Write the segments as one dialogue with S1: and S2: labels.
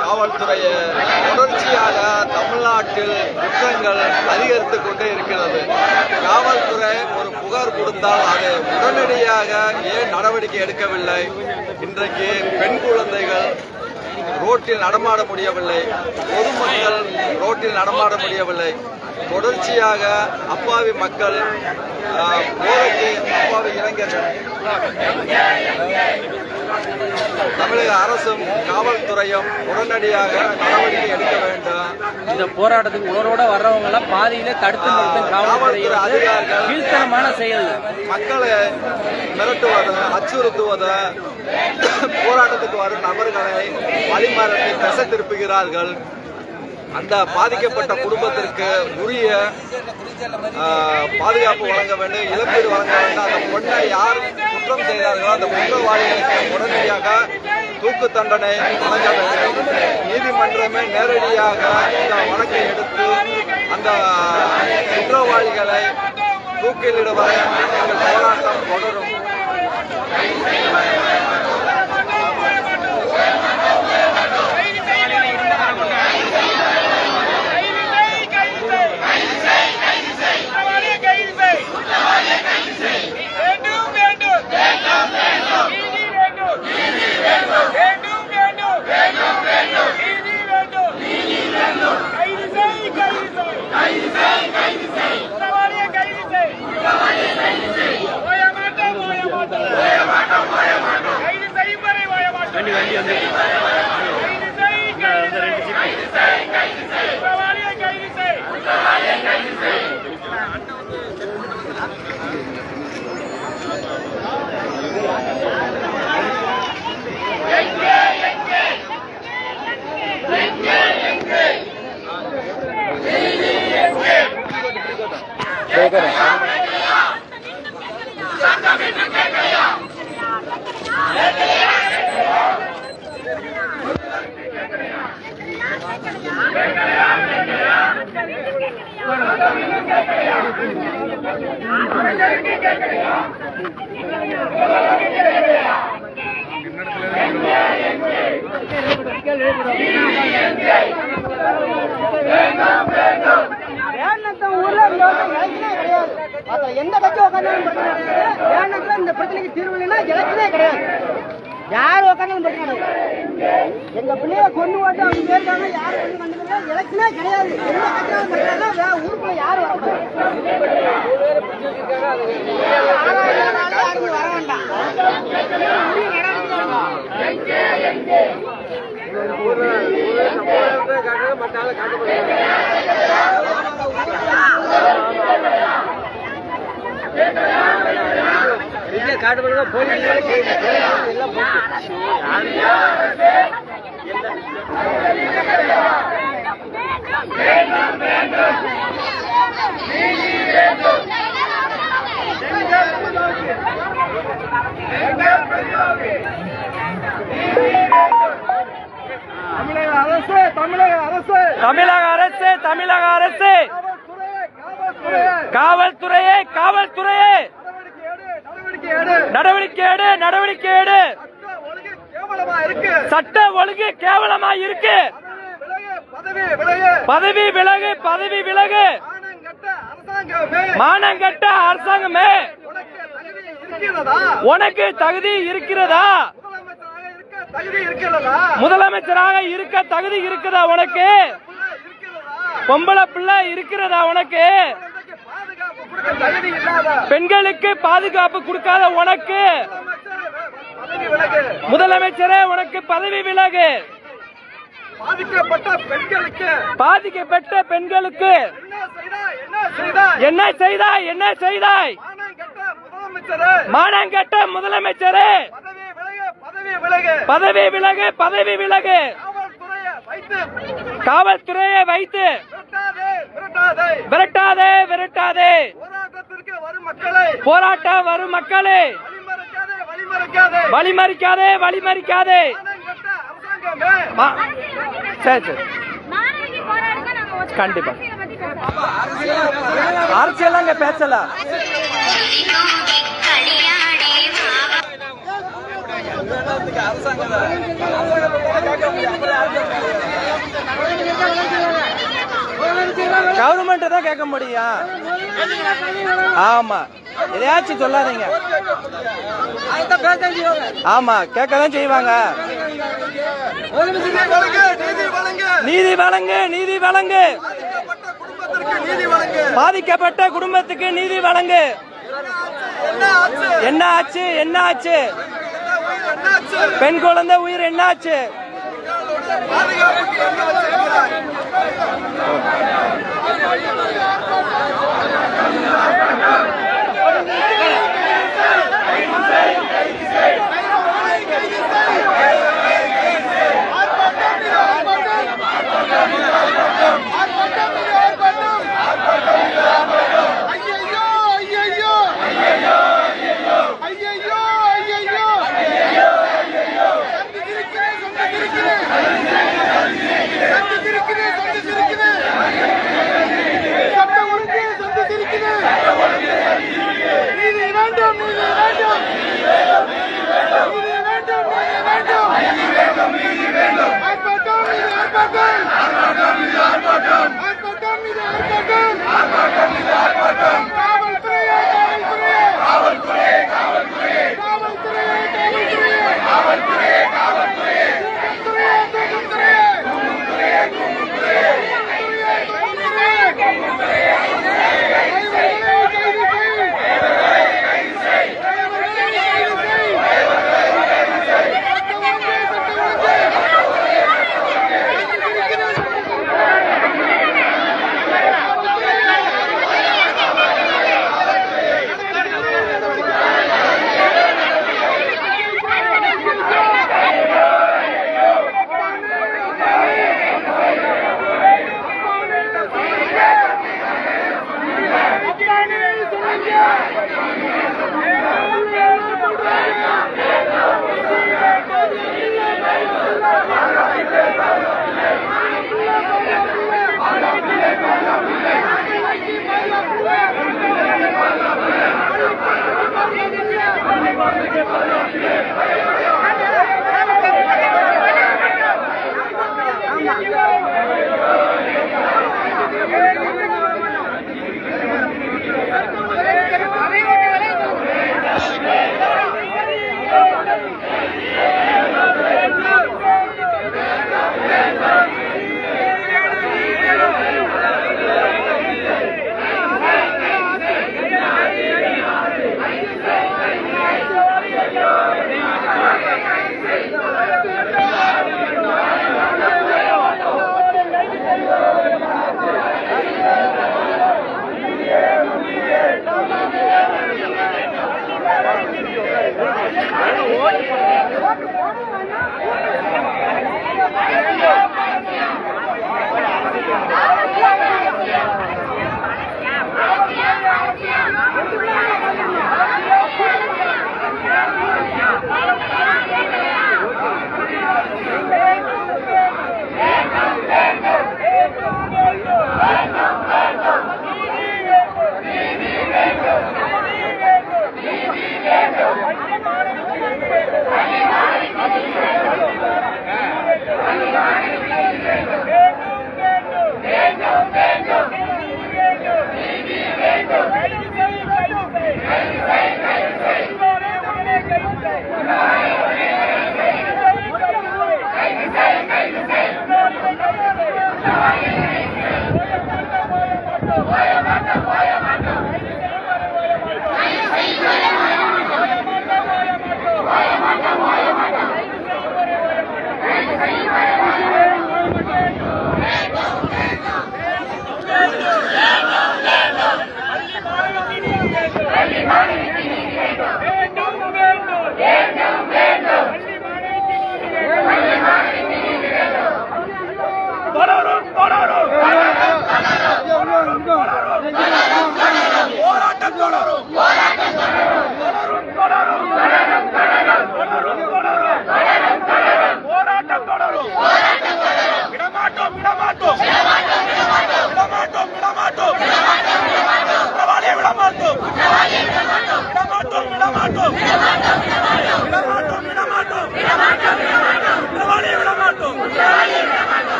S1: காவல்துறையை தொடர்ச்சியாக தமிழ்நாட்டில் குற்றங்கள் அதிகரித்துக் கொண்டே இருக்கிறது. காவல்துறை ஒரு புகார் கொடுத்தால் அது உடனடியாக ஏன் நடவடிக்கை எடுக்கவில்லை? இன்றைக்கு பெண் குழந்தைகள் ரோட்டில் நடமாட முடியவில்லை, பொதுமக்கள் ரோட்டில் நடமாட முடியவில்லை. தொடர்ச்சியாக அப்பாவி மக்கள் போருக்கு அப்பாவி இளைஞர்கள் தமிழக அரசும் காவல்துறையும் உடனடியாக நடவடிக்கை எடுக்க வேண்டும்.
S2: இந்த போராட்டத்துக்கு உணர்வோட வர்றவங்க எல்லாம் பாதியிலே தடுத்து நிறுத்தும் காவல்துறை அதிகாரிகள் கீழ்த்தனமான செயல். மக்களை
S1: மிரட்டுவது, அச்சுறுத்துவது, போராட்டத்துக்கு வரும் நபர்களை வழிமறந்து திசை திருப்புகிறார்கள். அந்த பாதிக்கப்பட்ட குடும்பத்திற்கு உரிய பாதுகாப்பு வழங்க வேண்டும், இழப்பீடு வழங்க வேண்டும். அந்த பொண்ணை யார் குற்றம் செய்தார்களோ அந்த குற்றவாளிகளுக்கு உடனடியாக தூக்கு தண்டனை வழங்க வேண்டும். நீதிமன்றமே நேரடியாக இந்த வழக்கை எடுத்து அந்த குற்றவாளிகளை தூக்கிலிட வரை எங்கள் போராட்டம் தொடரும்.
S2: கேட்கறேன்.
S3: எந்த கட்சி உட்காந்தாலும் இந்த பிரச்சனைக்கு தீர்வு இல்லைன்னா எலெக்ஷனே கிடையாது. யார் உட்காந்தாலும் பிரச்சனை கிடையாது. எங்க பிள்ளைய கொண்டு ஓட்டு அவங்க பேருக்காங்க, யாரும் கொண்டு வந்ததில்லை, எலெக்ஷனே கிடையாது. எந்த கட்சியாலும் பிரச்சனை ஊருக்குள்ள யாரும் வர வேண்டாம்.
S2: தமிழக அரசு காவல்துறையே நடவடிக்கை எடு. சட்ட ஒழுங்கு கேவலமா இருக்கு. பதவி விலகு. மானங்கட்ட அரசாங்கமே, உனக்கு தகுதி இருக்கிறதா? முதலமைச்சராக இருக்க தகுதி இருக்குதா உனக்கு? பொம்பளை பிள்ளை இருக்கிறதா உனக்கு? பெண்களுக்கு பாதுகாப்பு கொடுக்காத உனக்கு முதலமைச்சரே உனக்கு பதவி விலகு. பாதிக்கப்பட்ட பெண்களுக்கு என்ன செய்தாய்? மானங்கட்ட முதலமைச்சரே, பதவி விலகு. காவல்துறையை வைத்து விரட்டாதே. போராட்டம் வரும் மக்களை வழிமறிக்காதே. சரி, கண்டிப்பா அரசியல் அங்க பேசல. கவர்மெண்ட் தான் கேட்க முடியும். ஆமா, எதையாச்சும் சொல்லாதீங்க. ஆமா, கேட்கதான் செய்வாங்க. நீதி வழங்கு. பாதிக்கப்பட்ட குடும்பத்துக்கு நீதி வழங்கு. என்ன ஆச்சு? பெண் குழந்தை உயிர் என்ன ஆச்சு?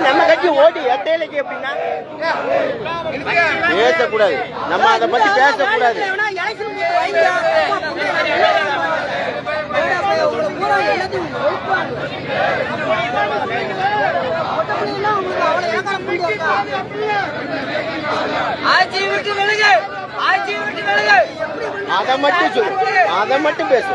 S4: நம்ம கட்சி ஓட்டு எட்டையிலைக்கு எப்படின்னா பேசக்கூடாது, நம்ம அதை பத்தி பேசக்கூடாது. அதை மட்டும் சொல்லு, அதை மட்டும் பேசு,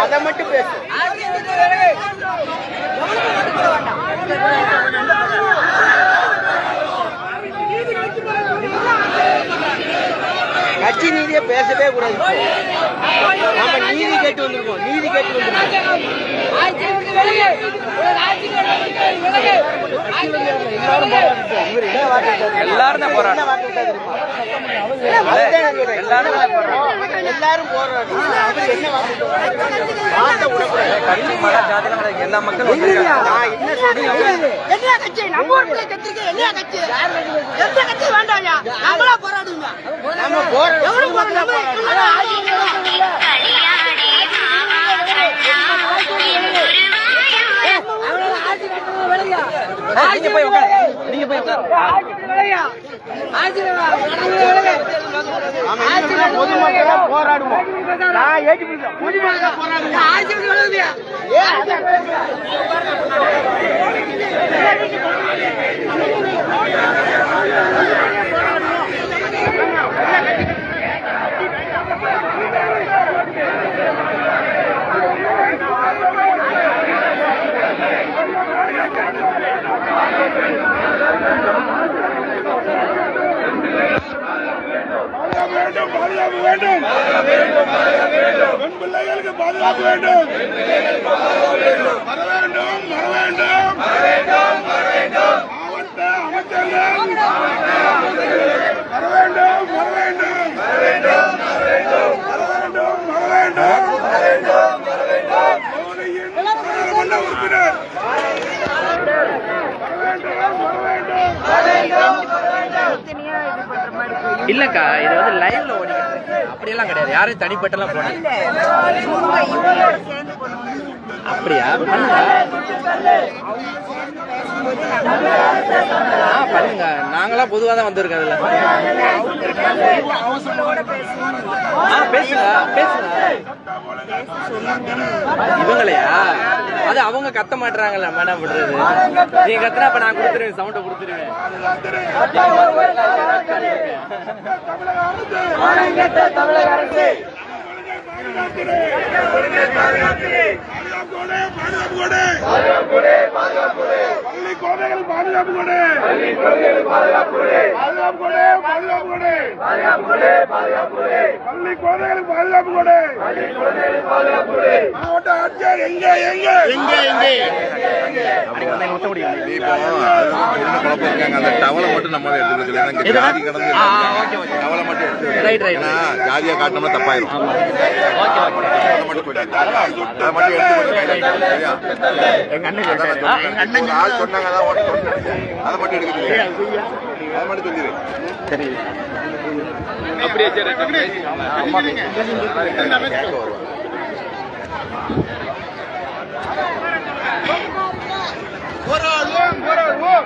S4: அதை மட்டும் பேசு. கட்சி நீதியை பேசவே கூடாது. நம்ம நீதி கேட்டு வந்திருக்கோம், நீதி கேட்டு வந்திருக்கோம்.
S2: எல்லாரும் தான் போராட்டம்,
S4: எல்லாரும் போராட்டம்.
S2: எல்லா மக்களும்
S3: என்ன கட்சி நம்ம ஊருக்குள்ள கட்சிக்கு என்ன கட்சி எந்த கட்சி வேண்டாம்யா நம்மளா போராடுங்க
S4: நம்ம போராடுறோம்
S2: நீங்க போய் உட்காரு, நீங்க போய்
S4: பொதுமக்களா போராடுவோம். நான் ஏற்றி பொதுமக்களா போராடுவோம்.
S5: பாதுகாப்பு வேண்டும். வர வேண்டும், வர வேண்டும். மாவட்ட அமைச்சர்கள் வர வேண்டும், வர வேண்டும். மோடியின் பாராளுமன்ற உறுப்பினர்
S2: இல்லக்கா இது வந்து லைவ்ல ஓடிக்கிட்டு இருக்கு. அப்படியெல்லாம் கிடையாது, யாரும் தனிப்பட்டெல்லாம் போன அப்படியா பண்ணுங்க. பண்ணுங்க, நாங்களாம் பொதுவாக தான் வந்திருக்கோம் அதுல. பேசுங்க பேசுங்க. இவங்களையா? அது அவங்க கத்த மாட்டுறாங்கல்ல மேடம், விடுறது. நீங்க கத்துனா அப்ப நான் கொடுத்துருவேன், சவுண்டை கொடுத்துருவேன். தமிழக அரசு
S5: பள்ளி குழந்தைகள் பாதுகாப்பு கொடு. பள்ளி குழந்தைகளுக்கு பாதுகாப்பு கொடு. மாவட்ட ஆட்சியர் எங்கே எங்கே
S6: அந்த டவலை மட்டும் நம்ம எடுத்துக்கிறது இல்லை. ஜாதி கடந்து டவலை மட்டும் எடுத்து ஜாதியா காட்டினோம்னா தப்பாயிரும். அதை மட்டும் போயிட்டாங்க. அதை மட்டும் எடுத்து ஆள் சொன்னாங்க, அதை மட்டும் எடுக்கிறது. அதை மட்டும் சொல்லிடு.
S1: அப்படியே சரி.
S5: போராடுவோம்.